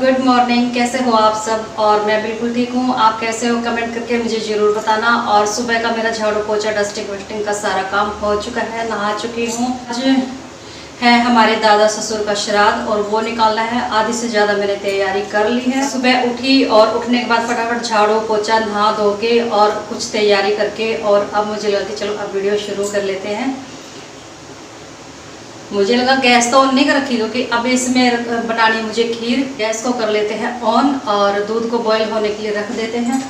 Good morning. कैसे हो आप सब? और मैं बिल्कुल ठीक हूँ। आप कैसे हो कमेंट करके मुझे ज़रूर बताना। और सुबह का मेरा झाड़ू पोछा डस्टिंग वस्टिंग का सारा काम हो चुका है, नहा चुकी हूँ। आज है हमारे दादा ससुर का श्राद्ध और वो निकालना है। आधी से ज़्यादा मैंने तैयारी कर ली है। सुबह उठी और उठने के बाद फटाफट झाड़ू पोछा नहा धो के और कुछ तैयारी करके और अब मुझे लगा कि चलो अब वीडियो शुरू कर लेते हैं। मुझे लगा गैस तो ऑन नहीं कर रखी क्योंकि अब इसमें बनानी मुझे खीर। गैस को कर लेते हैं ऑन और दूध को बॉईल होने के लिए रख देते हैं।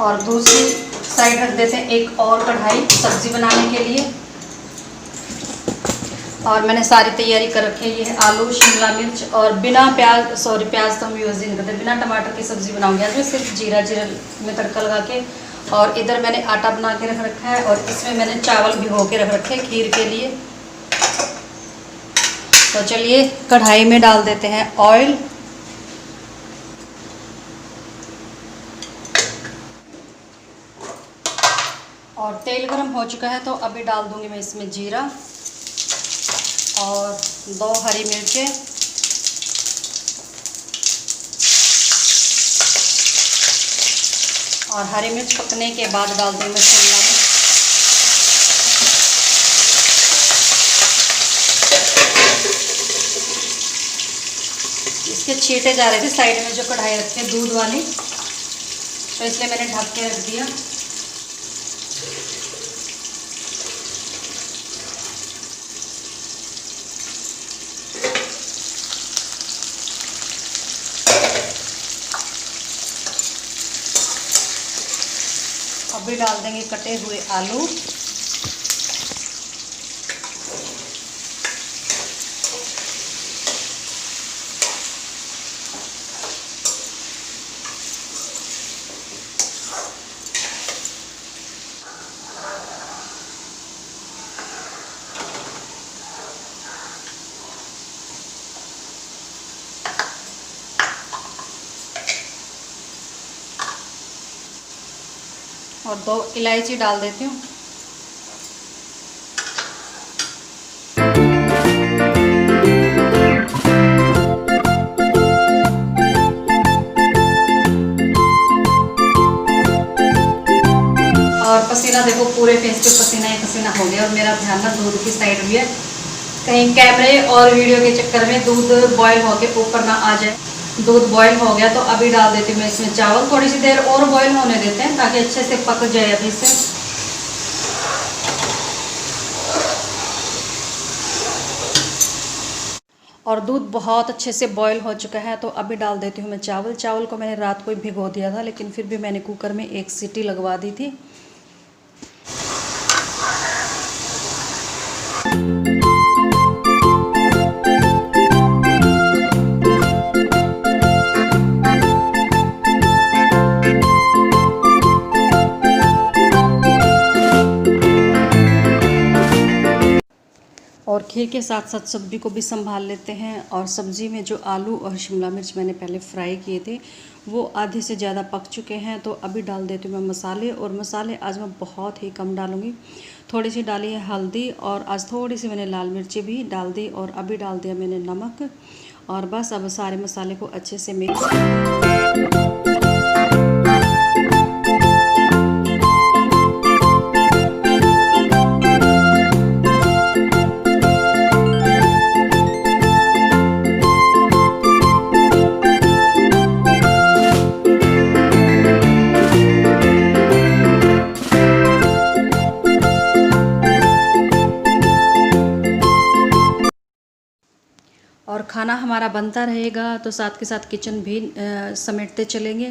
और दूसरी साइड रख देते हैं एक और कढ़ाई सब्जी बनाने के लिए। और मैंने सारी तैयारी कर रखी है। ये है आलू, शिमला मिर्च और बिना प्याज, सॉरी प्याज तो हम यूज़ नहीं करते, बिना टमाटर की सब्ज़ी बनाऊंगी आज मैं, सिर्फ जीरा में तड़का लगा के। और इधर मैंने आटा बना के रख रखा है और इसमें मैंने चावल भिगो के रख रखे हैं खीर के लिए। तो चलिए कढ़ाई में डाल देते हैं ऑयल। और तेल गरम हो चुका है तो अभी डाल दूंगी मैं इसमें जीरा और 2 हरी मिर्चें और हरी मिर्च पकने के बाद डाल दूंगी मैं शिमला मिर्च। इसके छींटे जा रहे थे साइड में जो कढ़ाई रखी है दूध वाली, तो इसलिए मैंने ढक के रख दिया। अभी डाल देंगे कटे हुए आलू। और 2 इलायची डाल देती हूँ। और पसीना देखो पूरे फेस पे पसीना ही पसीना हो गया। और मेरा ध्यान ना दूध की साइड भी है, कहीं कैमरे और वीडियो के चक्कर में दूध बॉयल होके ऊपर ना आ जाए। दूध बॉयल हो गया तो अभी डाल देती हूँ मैं इसमें चावल। थोड़ी सी देर और बॉयल होने देते हैं ताकि अच्छे से पक जाए अभी से। और दूध बहुत अच्छे से बॉयल हो चुका है तो अभी डाल देती हूँ मैं चावल। चावल को मैंने रात को ही भिगो दिया था, लेकिन फिर भी मैंने कुकर में 1 सीटी लगवा दी थी। और खीर के साथ साथ सब्ज़ी को भी संभाल लेते हैं। और सब्ज़ी में जो आलू और शिमला मिर्च मैंने पहले फ्राई किए थे वो आधे से ज़्यादा पक चुके हैं, तो अभी डाल देती हूँ मैं मसाले। और मसाले आज मैं बहुत ही कम डालूँगी। थोड़ी सी डाली है हल्दी और आज थोड़ी सी मैंने लाल मिर्ची भी डाल दी और अभी डाल दिया मैंने नमक। और बस अब सारे मसाले को अच्छे से मिक्स। और खाना हमारा बनता रहेगा तो साथ के साथ किचन भी समेटते चलेंगे।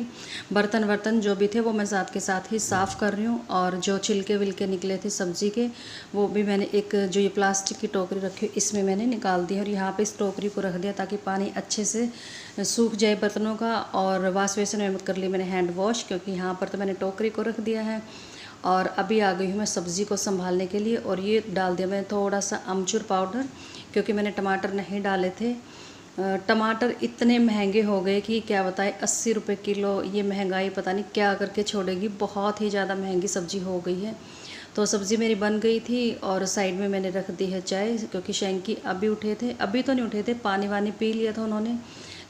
बर्तन वर्तन जो भी थे वो मैं साथ के साथ ही साफ़ कर रही हूँ। और जो छिलके विलके निकले थे सब्ज़ी के वो भी मैंने एक जो ये प्लास्टिक की टोकरी रखी इसमें मैंने निकाल दी। और यहाँ पे इस टोकरी को रख दिया ताकि पानी अच्छे से सूख जाए बर्तनों का। और वाश बेसिन में कर ली मैंने हैंड वॉश, क्योंकि यहाँ पर तो मैंने टोकरी को रख दिया है। और अभी आ गई हूँ मैं सब्ज़ी को संभालने के लिए। और ये डाल दिया मैंने थोड़ा सा अमचूर पाउडर, क्योंकि मैंने टमाटर नहीं डाले थे। टमाटर इतने महंगे हो गए कि क्या बताएं, 80 रुपये किलो। ये महंगाई पता नहीं क्या करके छोड़ेगी, बहुत ही ज़्यादा महंगी सब्ज़ी हो गई है। तो सब्ज़ी मेरी बन गई थी और साइड में मैंने रख दी है चाय, क्योंकि शैंकी अभी उठे थे, अभी तो नहीं उठे थे, पानी वानी पी लिया था उन्होंने,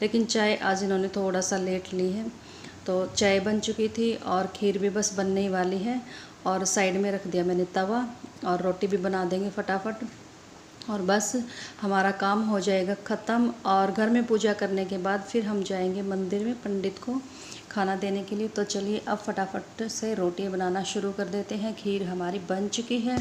लेकिन चाय आज इन्होंने थोड़ा सा लेट ली है। तो चाय बन चुकी थी और खीर भी बस बनने ही वाली है। और साइड में रख दिया मैंने तवा, और रोटी भी बना देंगे फटाफट, और बस हमारा काम हो जाएगा ख़त्म। और घर में पूजा करने के बाद फिर हम जाएंगे मंदिर में पंडित को खाना देने के लिए। तो चलिए अब फटाफट से रोटी बनाना शुरू कर देते हैं। खीर हमारी बन चुकी है।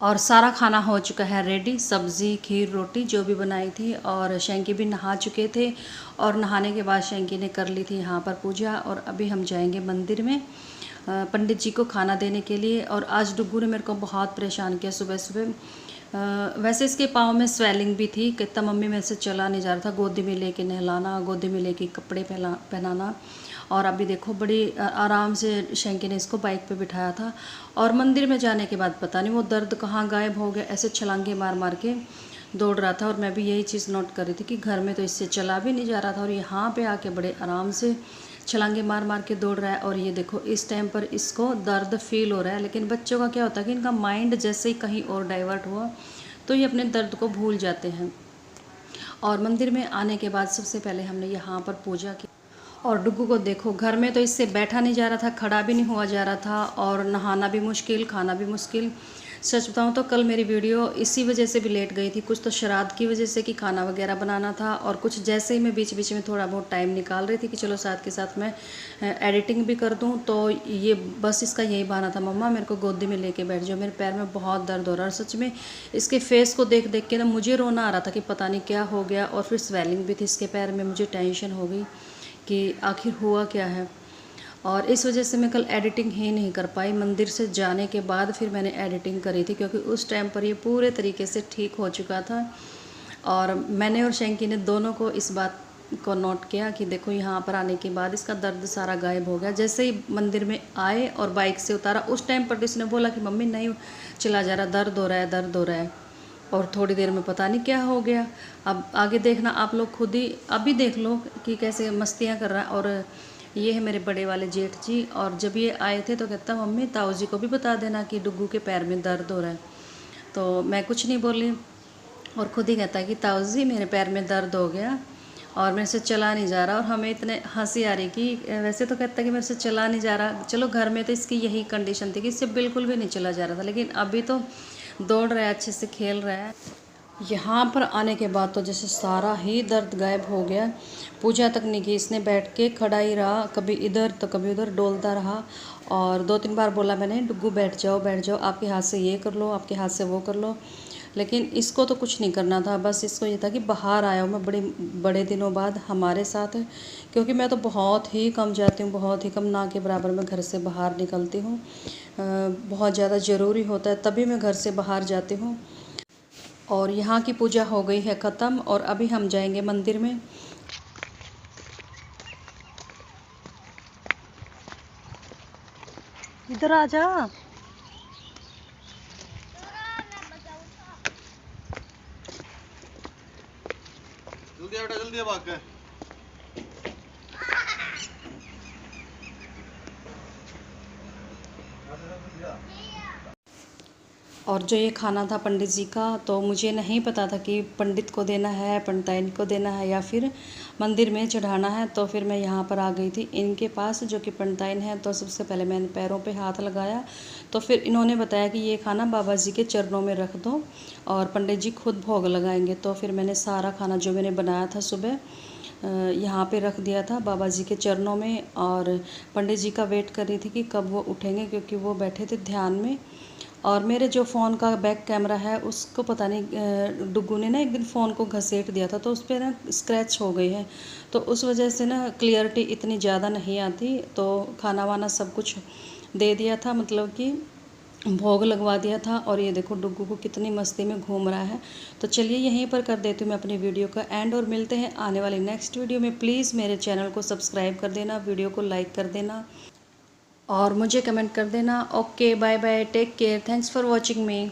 और सारा खाना हो चुका है रेडी, सब्ज़ी खीर रोटी जो भी बनाई थी। और शैंकी भी नहा चुके थे, और नहाने के बाद शैंकी ने कर ली थी यहाँ पर पूजा। और अभी हम जाएंगे मंदिर में पंडित जी को खाना देने के लिए। और आज डुग्गू ने मेरे को बहुत परेशान किया सुबह सुबह। वैसे इसके पाँव में स्वेलिंग भी थी, कहता मम्मी मेरे से चला नहीं जा रहा था, गोदी में लेके नहलाना, गोदी में लेके कपड़े पहनाना। और अभी देखो बड़ी आराम से शैंकी ने इसको बाइक पे बिठाया था। और मंदिर में जाने के बाद पता नहीं वो दर्द कहाँ गायब हो गया, ऐसे छलांगे मार मार के दौड़ रहा था। और मैं भी यही चीज़ नोट कर रही थी कि घर में तो इससे चला भी नहीं जा रहा था, और यहाँ पे आके बड़े आराम से छलांगे मार मार के दौड़ रहा है। और ये देखो इस टाइम पर इसको दर्द फील हो रहा है। लेकिन बच्चों का क्या होता है कि इनका माइंड जैसे ही कहीं और डाइवर्ट हुआ तो ये अपने दर्द को भूल जाते हैं। और मंदिर में आने के बाद सबसे पहले हमने यहाँ पर पूजा की। और डुग्गू को देखो, घर में तो इससे बैठा नहीं जा रहा था, खड़ा भी नहीं हुआ जा रहा था, और नहाना भी मुश्किल, खाना भी मुश्किल। सच बताऊं तो कल मेरी वीडियो इसी वजह से भी लेट गई थी। कुछ तो श्राद्ध की वजह से कि खाना वगैरह बनाना था, और कुछ जैसे ही मैं बीच बीच में थोड़ा बहुत टाइम निकाल रही थी कि चलो साथ के साथ मैं एडिटिंग भी कर दूं, तो ये बस इसका यही बहाना था, मम्मा मेरे को गोदी में लेके बैठ जाओ, मेरे पैर में बहुत दर्द हो रहा है। और सच में इसके फेस को देख देख के ना मुझे रोना आ रहा था कि पता नहीं क्या हो गया। और फिर स्वेलिंग भी थी इसके पैर में, मुझे टेंशन हो गई कि आखिर हुआ क्या है। और इस वजह से मैं कल एडिटिंग ही नहीं कर पाई। मंदिर से जाने के बाद फिर मैंने एडिटिंग करी थी, क्योंकि उस टाइम पर ये पूरे तरीके से ठीक हो चुका था। और मैंने और शैंकी ने दोनों को इस बात को नोट किया कि देखो यहाँ पर आने के बाद इसका दर्द सारा गायब हो गया। जैसे ही मंदिर में आए और बाइक से उतारा, उस टाइम पर इसने बोला कि मम्मी नहीं चला जा रहा, दर्द हो रहा है, दर्द हो रहा है। और थोड़ी देर में पता नहीं क्या हो गया। अब आगे देखना आप लोग खुद ही, अभी देख लो कि कैसे मस्तियाँ कर रहा है। और ये है मेरे बड़े वाले जेठ जी। और जब ये आए थे तो कहता मम्मी ताऊ जी को भी बता देना कि डुग्गू के पैर में दर्द हो रहा है। तो मैं कुछ नहीं बोली, और खुद ही कहता है कि ताऊ जी मेरे पैर में दर्द हो गया और मेरे से चला नहीं जा रहा। और हमें इतने हंसी आ रही कि वैसे तो कहता है कि मेरे से चला नहीं जा रहा। चलो घर में तो इसकी यही कंडीशन थी कि इससे बिल्कुल भी नहीं चला जा रहा था, लेकिन अभी तो दौड़ रहा है, अच्छे से खेल रहा है। यहाँ पर आने के बाद तो जैसे सारा ही दर्द गायब हो गया। पूजा तक नहीं की इसने, बैठ के खड़ा ही रहा, कभी इधर तो कभी उधर डोलता रहा। और 2-3 बार बोला मैंने डुग्गू बैठ जाओ बैठ जाओ, आपके हाथ से ये कर लो, आपके हाथ से वो कर लो। लेकिन इसको तो कुछ नहीं करना था, बस इसको ये था कि बाहर आया हूँ मैं बड़े दिनों बाद हमारे साथ। क्योंकि मैं तो बहुत ही कम जाती हूँ, बहुत ही कम, ना के बराबर मैं घर से बाहर निकलती हूँ। बहुत ज़्यादा ज़रूरी होता है तभी मैं घर से बाहर जाती हूँ। और यहाँ की पूजा हो गई है ख़त्म, और अभी हम जाएंगे मंदिर में। इधर आ जा। जल्दी आ बेटा, जल्दी आ, भाग के। और जो ये खाना था पंडित जी का, तो मुझे नहीं पता था कि पंडित को देना है, पंडिताइन को देना है, या फिर मंदिर में चढ़ाना है। तो फिर मैं यहाँ पर आ गई थी इनके पास, जो कि पंडिताइन है। तो सबसे पहले मैंने पैरों पे हाथ लगाया, तो फिर इन्होंने बताया कि ये खाना बाबा जी के चरणों में रख दो और पंडित जी खुद भोग लगाएंगे। तो फिर मैंने सारा खाना जो मैंने बनाया था सुबह यहाँ पे रख दिया था बाबा जी के चरणों में। और पंडित जी का वेट कर रही थी कि कब वो उठेंगे, क्योंकि वो बैठे थे ध्यान में। और मेरे जो फ़ोन का बैक कैमरा है उसको पता नहीं डुग्गू ने ना एक दिन फ़ोन को घसीट दिया था, तो उस पर ना स्क्रैच हो गई है, तो उस वजह से ना क्लियरिटी इतनी ज़्यादा नहीं आती। तो खाना वाना सब कुछ दे दिया था, मतलब कि भोग लगवा दिया था। और ये देखो डुग्गू को कितनी मस्ती में घूम रहा है। तो चलिए यहीं पर कर देती हूँ मैं अपनी वीडियो का एंड, और मिलते हैं आने वाली नेक्स्ट वीडियो में। प्लीज़ मेरे चैनल को सब्सक्राइब कर देना, वीडियो को लाइक कर देना और मुझे कमेंट कर देना। Okay, bye bye, take care, thanks for watching me.